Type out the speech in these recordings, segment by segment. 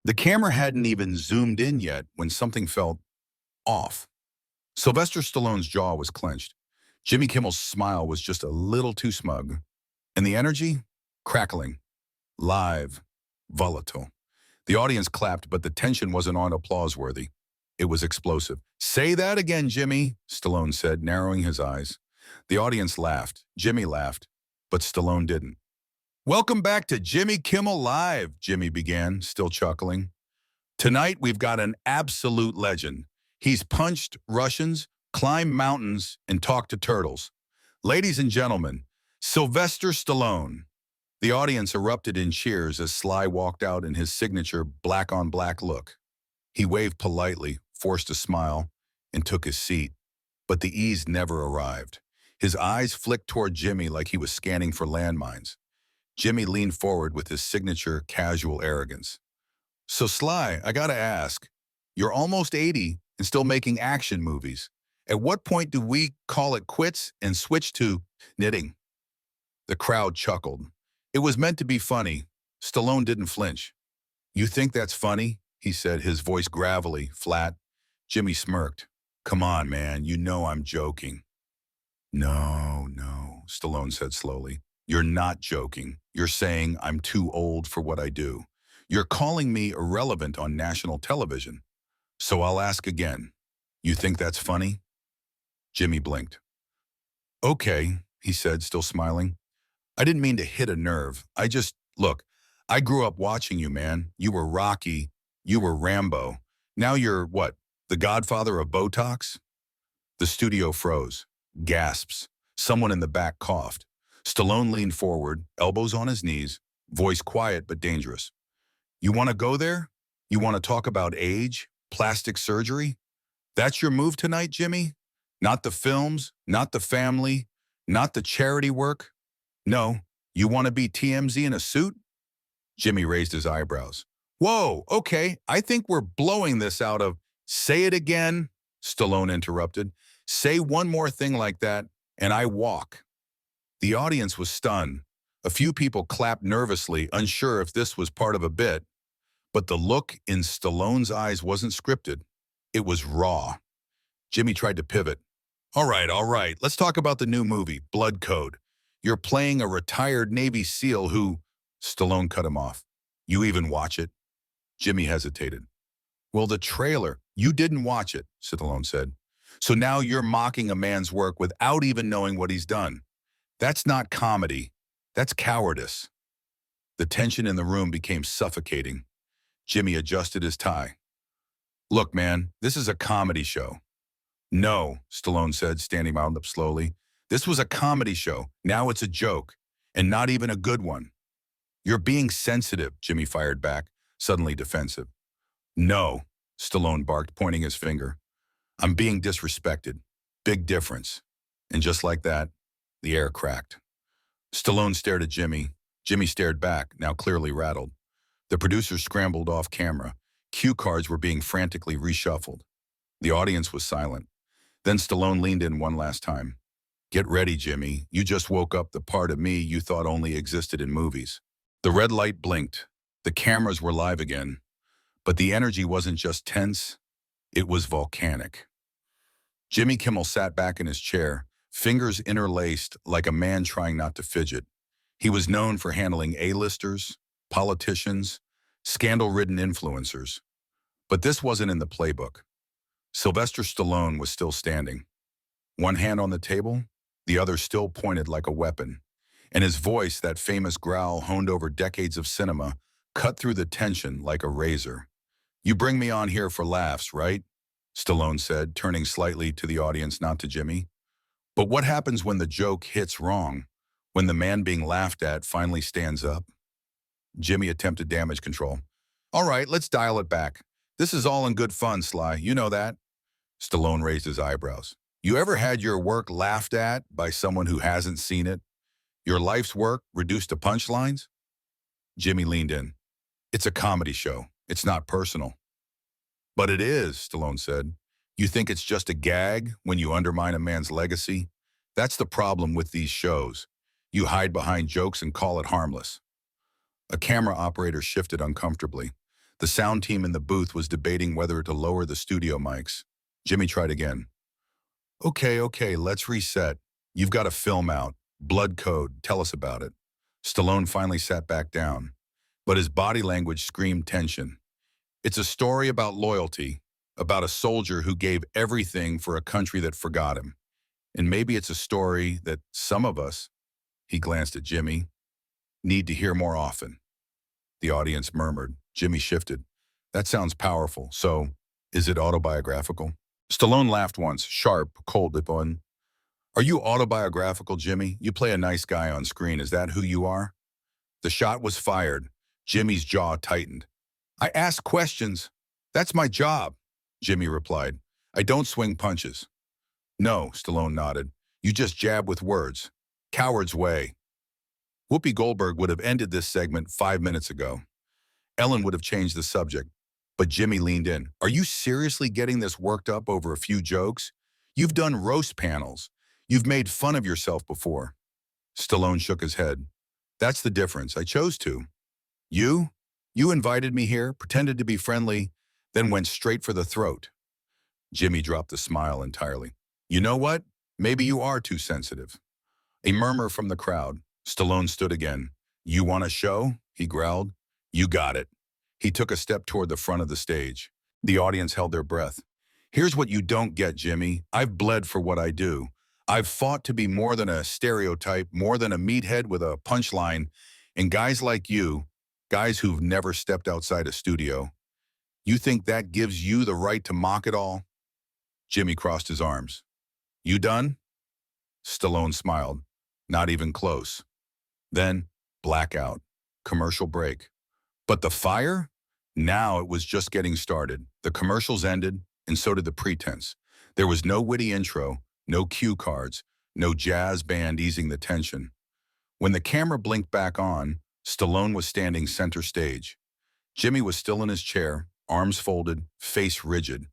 The camera hadn't even zoomed in yet when something felt off. Sylvester Stallone's jaw was clenched. Jimmy Kimmel's smile was just a little too smug. And the energy? Crackling. Live. Volatile. The audience clapped, but the tension wasn't on applause-worthy. It was explosive. "Say that again, Jimmy," Stallone said, narrowing his eyes. The audience laughed. Jimmy laughed, but Stallone didn't. "Welcome back to Jimmy Kimmel Live," Jimmy began, still chuckling. "Tonight we've got an absolute legend. He's punched Russians, climbed mountains, and talked to turtles. Ladies and gentlemen, Sylvester Stallone." The audience erupted in cheers as Sly walked out in his signature black-on-black look. He waved politely, forced a smile, and took his seat. But the ease never arrived. His eyes flicked toward Jimmy like he was scanning for landmines. Jimmy leaned forward with his signature casual arrogance. "So Sly, I gotta ask, you're almost 80 and still making action movies. At what point do we call it quits and switch to knitting?" The crowd chuckled. It was meant to be funny. Stallone didn't flinch. "You think that's funny?" he said, his voice gravelly, flat. Jimmy smirked. "Come on, man, you know I'm joking." No, Stallone said slowly. "You're not joking. You're saying I'm too old for what I do. You're calling me irrelevant on national television. So I'll ask again. You think that's funny?" Jimmy blinked. "Okay," he said, still smiling. "I didn't mean to hit a nerve. Look, I grew up watching you, man. You were Rocky. You were Rambo. Now you're, what, the godfather of Botox?" The studio froze. Gasps. Someone in the back coughed. Stallone leaned forward, elbows on his knees, voice quiet but dangerous. "You want to go there? You want to talk about age? Plastic surgery? That's your move tonight, Jimmy? Not the films, not the family, not the charity work? No, you want to be TMZ in a suit?" Jimmy raised his eyebrows. "Whoa, okay, I think we're blowing this out of—" "Say it again," Stallone interrupted. "Say one more thing like that, and I walk." The audience was stunned. A few people clapped nervously, unsure if this was part of a bit. But the look in Stallone's eyes wasn't scripted. It was raw. Jimmy tried to pivot. All right, let's talk about the new movie, Blood Code. You're playing a retired Navy SEAL who—" Stallone cut him off. "You even watch it?" Jimmy hesitated. "Well, the trailer—" "You didn't watch it," Stallone said. "So now you're mocking a man's work without even knowing what he's done. That's not comedy. That's cowardice." The tension in the room became suffocating. Jimmy adjusted his tie. "Look, man, this is a comedy show." "No," Stallone said, standing up slowly. "This was a comedy show. Now it's a joke. And not even a good one." "You're being sensitive," Jimmy fired back, suddenly defensive. "No," Stallone barked, pointing his finger. "I'm being disrespected. Big difference." And just like that, the air cracked. Stallone stared at Jimmy. Jimmy stared back, now clearly rattled. The producers scrambled off camera. Cue cards were being frantically reshuffled. The audience was silent. Then Stallone leaned in one last time. "Get ready, Jimmy. You just woke up the part of me you thought only existed in movies." The red light blinked. The cameras were live again. But the energy wasn't just tense, it was volcanic. Jimmy Kimmel sat back in his chair, fingers interlaced like a man trying not to fidget. He was known for handling A-listers, politicians, scandal-ridden influencers. But this wasn't in the playbook. Sylvester Stallone was still standing. One hand on the table, the other still pointed like a weapon. And his voice, that famous growl honed over decades of cinema, cut through the tension like a razor. "You bring me on here for laughs, right?" Stallone said, turning slightly to the audience, not to Jimmy. "But what happens when the joke hits wrong? When the man being laughed at finally stands up?" Jimmy attempted damage control. "All right, let's dial it back. This is all in good fun, Sly. You know that." Stallone raised his eyebrows. "You ever had your work laughed at by someone who hasn't seen it? Your life's work reduced to punchlines?" Jimmy leaned in. "It's a comedy show. It's not personal." "But it is," Stallone said. "You think it's just a gag when you undermine a man's legacy? That's the problem with these shows. You hide behind jokes and call it harmless." A camera operator shifted uncomfortably. The sound team in the booth was debating whether to lower the studio mics. Jimmy tried again. Okay, let's reset. You've got a film out. Blood Code, tell us about it. Stallone finally sat back down, but his body language screamed tension. It's a story about loyalty, about a soldier who gave everything for a country that forgot him. And maybe it's a story that some of us, he glanced at Jimmy, need to hear more often. The audience murmured. Jimmy shifted. That sounds powerful. So, is it autobiographical? Stallone laughed once, sharp, cold at one. Are you autobiographical, Jimmy? You play a nice guy on screen. Is that who you are? The shot was fired. Jimmy's jaw tightened. I ask questions. That's my job, Jimmy replied. I don't swing punches. No, Stallone nodded. You just jab with words. Coward's way. Whoopi Goldberg would have ended this segment 5 minutes ago. Ellen would have changed the subject. But Jimmy leaned in. Are you seriously getting this worked up over a few jokes? You've done roast panels. You've made fun of yourself before. Stallone shook his head. That's the difference. I chose to. You? You invited me here, pretended to be friendly, then went straight for the throat. Jimmy dropped the smile entirely. You know what? Maybe you are too sensitive. A murmur from the crowd. Stallone stood again. You want a show? He growled. You got it. He took a step toward the front of the stage. The audience held their breath. Here's what you don't get, Jimmy. I've bled for what I do. I've fought to be more than a stereotype, more than a meathead with a punchline. And guys like you, guys who've never stepped outside a studio, you think that gives you the right to mock it all? Jimmy crossed his arms. You done? Stallone smiled. Not even close. Then, blackout. Commercial break. But the fire? Now it was just getting started. The commercials ended, and so did the pretense. There was no witty intro, no cue cards, no jazz band easing the tension. When the camera blinked back on, Stallone was standing center stage. Jimmy was still in his chair, arms folded, face rigid.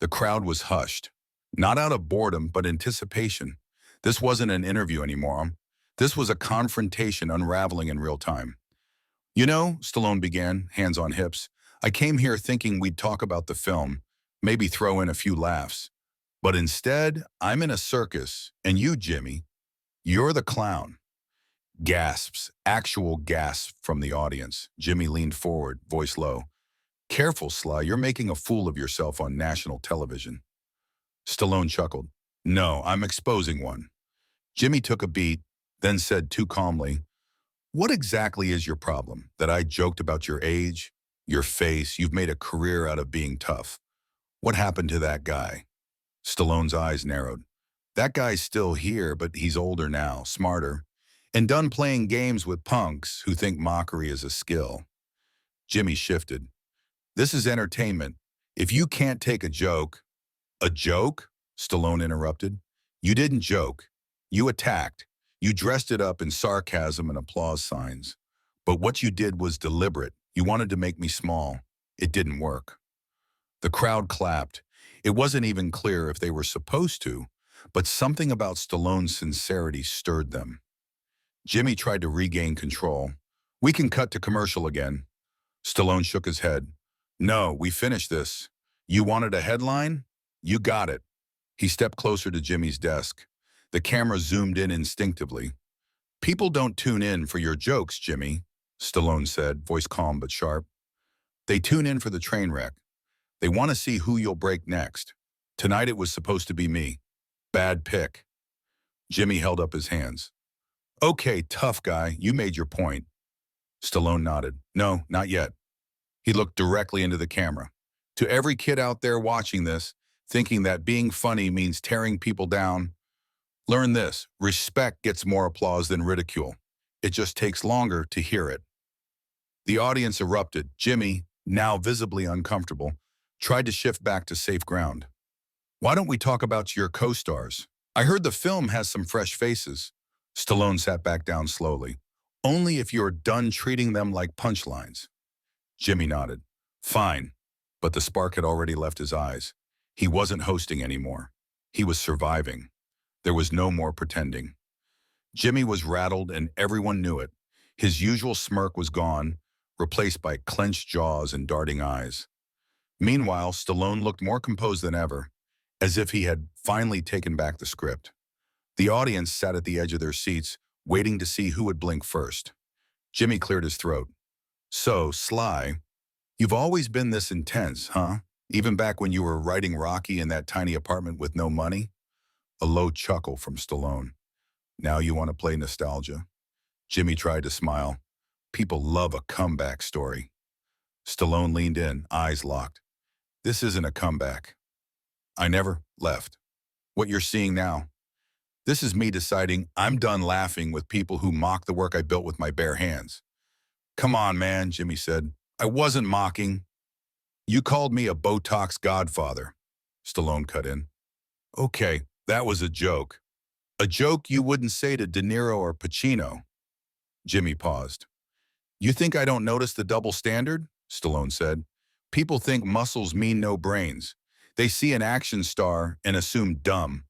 The crowd was hushed. Not out of boredom, but anticipation. This wasn't an interview anymore. This was a confrontation unraveling in real time. You know, Stallone began, hands on hips, I came here thinking we'd talk about the film, maybe throw in a few laughs. But instead, I'm in a circus, and you, Jimmy, you're the clown. Gasps, actual gasps from the audience. Jimmy leaned forward, voice low. Careful, Sly, you're making a fool of yourself on national television. Stallone chuckled. No, I'm exposing one. Jimmy took a beat, then said too calmly, what exactly is your problem? That I joked about your age, your face, you've made a career out of being tough. What happened to that guy? Stallone's eyes narrowed. That guy's still here, but he's older now, smarter, and done playing games with punks who think mockery is a skill. Jimmy shifted. This is entertainment. If you can't take a joke... A joke? Stallone interrupted. You didn't joke. You attacked. You dressed it up in sarcasm and applause signs. But what you did was deliberate. You wanted to make me small. It didn't work. The crowd clapped. It wasn't even clear if they were supposed to, but something about Stallone's sincerity stirred them. Jimmy tried to regain control. We can cut to commercial again. Stallone shook his head. No, we finished this. You wanted a headline? You got it. He stepped closer to Jimmy's desk. The camera zoomed in instinctively. People don't tune in for your jokes, Jimmy, Stallone said, voice calm but sharp. They tune in for the train wreck. They want to see who you'll break next. Tonight it was supposed to be me. Bad pick. Jimmy held up his hands. Okay, tough guy, you made your point. Stallone nodded. No, not yet. He looked directly into the camera. To every kid out there watching this, thinking that being funny means tearing people down, learn this, respect gets more applause than ridicule. It just takes longer to hear it. The audience erupted. Jimmy, now visibly uncomfortable, tried to shift back to safe ground. Why don't we talk about your co-stars? I heard the film has some fresh faces. Stallone sat back down slowly. Only if you're done treating them like punchlines. Jimmy nodded. Fine. But the spark had already left his eyes. He wasn't hosting anymore. He was surviving. There was no more pretending. Jimmy was rattled and everyone knew it. His usual smirk was gone. replaced by clenched jaws and darting eyes. Meanwhile, Stallone looked more composed than ever, as if he had finally taken back the script. The audience sat at the edge of their seats, waiting to see who would blink first. Jimmy cleared his throat. "So, Sly, you've always been this intense, huh? Even back when you were writing Rocky in that tiny apartment with no money?" A low chuckle from Stallone. "Now you want to play nostalgia?" Jimmy tried to smile. "People love a comeback story." Stallone leaned in, eyes locked. "This isn't a comeback. I never left. What you're seeing now, this is me deciding I'm done laughing with people who mock the work I built with my bare hands." "Come on, man," Jimmy said. "I wasn't mocking. You called me a Botox godfather." Stallone cut in. "Okay, that was a joke. A joke you wouldn't say to De Niro or Pacino." Jimmy paused. "You think I don't notice the double standard?" Stallone said. "People think muscles mean no brains. They see an action star and assume dumb.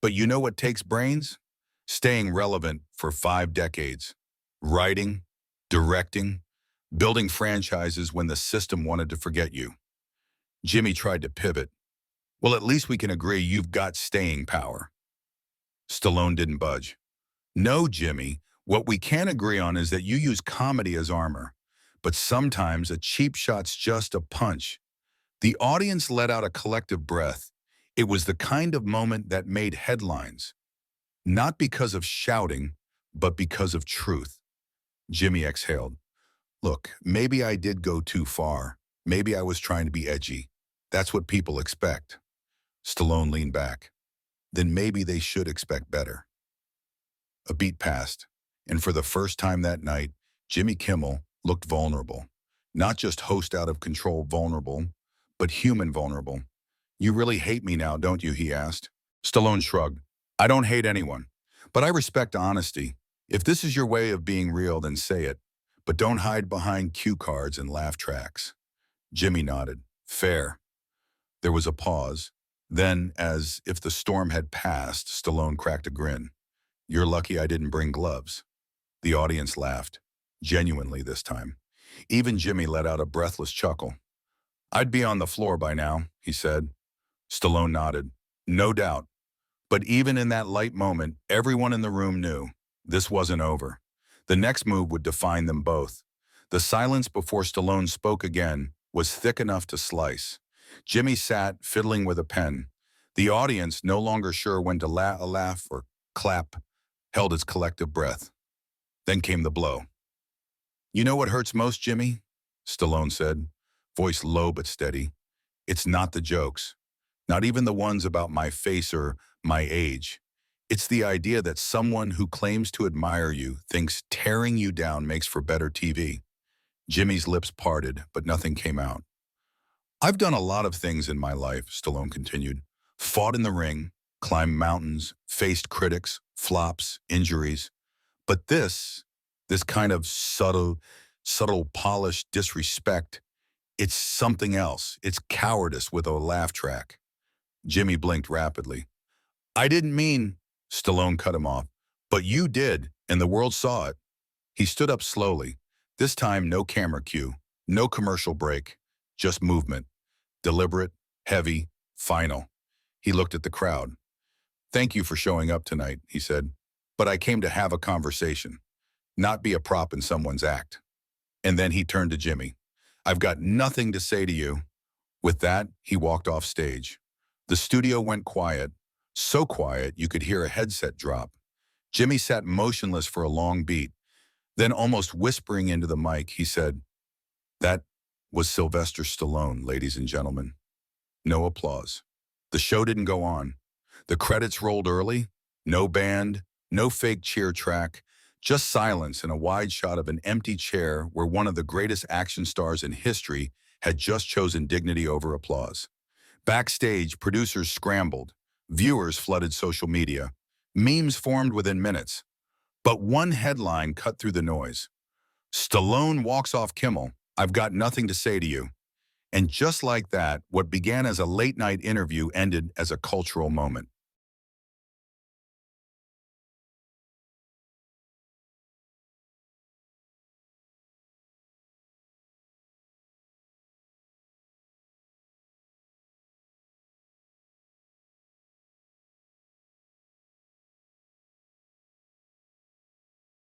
But you know what takes brains? Staying relevant for 5 decades. Writing, directing, building franchises when the system wanted to forget you." Jimmy tried to pivot. "Well, at least we can agree you've got staying power." Stallone didn't budge. "No, Jimmy, what we can agree on is that you use comedy as armor. But sometimes a cheap shot's just a punch." The audience let out a collective breath. It was the kind of moment that made headlines. Not because of shouting, but because of truth. Jimmy exhaled. "Look, maybe I did go too far. Maybe I was trying to be edgy. That's what people expect." Stallone leaned back. "Then maybe they should expect better." A beat passed, and for the first time that night, Jimmy Kimmel looked vulnerable. Not just host out of control vulnerable, but human vulnerable. "You really hate me now, don't you?" he asked. Stallone shrugged. "I don't hate anyone, but I respect honesty. If this is your way of being real, then say it. But don't hide behind cue cards and laugh tracks." Jimmy nodded. "Fair." There was a pause. Then, as if the storm had passed, Stallone cracked a grin. "You're lucky I didn't bring gloves." The audience laughed. Genuinely this time. Even Jimmy let out a breathless chuckle. "I'd be on the floor by now," he said. Stallone nodded. "No doubt." But even in that light moment, everyone in the room knew this wasn't over. The next move would define them both. The silence before Stallone spoke again was thick enough to slice. Jimmy sat, fiddling with a pen. The audience, no longer sure when to laugh or clap, held its collective breath. Then came the blow. "You know what hurts most, Jimmy?" Stallone said, voice low but steady. "It's not the jokes. Not even the ones about my face or my age. It's the idea that someone who claims to admire you thinks tearing you down makes for better TV." Jimmy's lips parted, but nothing came out. "I've done a lot of things in my life," Stallone continued. "Fought in the ring, climbed mountains, faced critics, flops, injuries. But this kind of subtle, polished disrespect, it's something else. It's cowardice with a laugh track." Jimmy blinked rapidly. "I didn't mean," Stallone cut him off, "but you did, and the world saw it." He stood up slowly. This time, no camera cue, no commercial break, just movement. Deliberate, heavy, final. He looked at the crowd. "Thank you for showing up tonight," he said. "But I came to have a conversation, not be a prop in someone's act." And then he turned to Jimmy. "I've got nothing to say to you." With that, he walked off stage. The studio went quiet, so quiet you could hear a headset drop. Jimmy sat motionless for a long beat. Then, almost whispering into the mic, he said, "That was Sylvester Stallone, ladies and gentlemen." No applause. The show didn't go on. The credits rolled early. No band, no fake cheer track, just silence and a wide shot of an empty chair where one of the greatest action stars in history had just chosen dignity over applause. Backstage, producers scrambled. Viewers flooded social media. Memes formed within minutes. But one headline cut through the noise. "Stallone walks off Kimmel. I've got nothing to say to you." And just like that, what began as a late-night interview ended as a cultural moment.